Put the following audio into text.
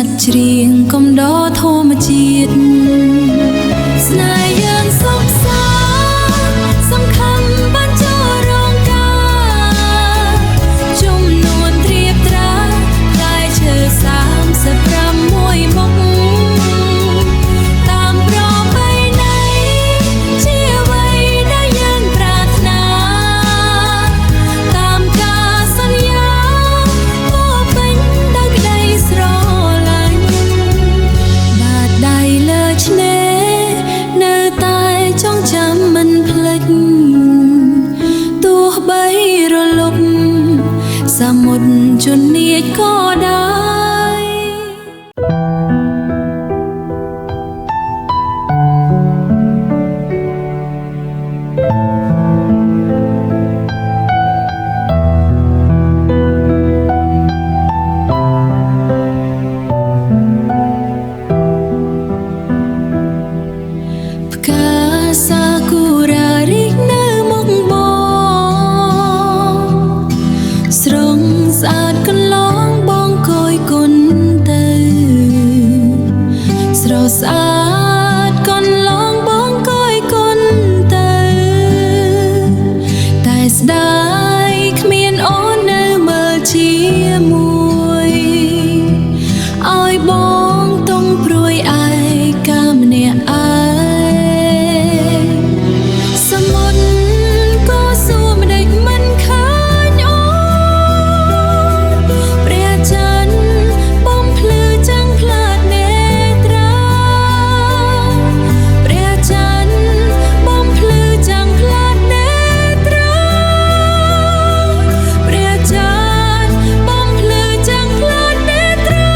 តច្រៀងកំដរធម្មជាតិស្នេហ៍យើងសុខសាន្តសំខាន់បានចូលរងការជំនួនត្រៀបត្រាតែឈើ36មុខតាមប្រពៃណីជាអ្វីដែលយើងប្រាថ្នាតាមការសន្យាពោពេញដោយក្តីស្រឡាញ់បាតដៃលើឆ្នេរនៅតែចងចាំមិនភ្លេចទោះបីរលប់សមុទ្រជន់នាចក៏ដោយផ្កាសាគូរ៉ារីកនៅមុខបងស្រងស្អាតកន្លងបងគយគុណទៅស្រស់ស្អាតកន្លងបងគយគុណទៅតែស្ដាយគ្មានអូននៅមើលជាមួយឲ្យបងទុំព្រួយឯកាម្នាក់ឯងសមុទ្រក៏សួរម្ដេចមិនឃើញអូនព្រះច័ន្ទបំភ្លឺចាំងផ្លាតនេត្រាព្រះច័ន្ទបំភ្លឺចាំងផ្លាតនេត្រាព្រះច័ន្ទបំភ្លឺចាំងផ្លាតនេត្រា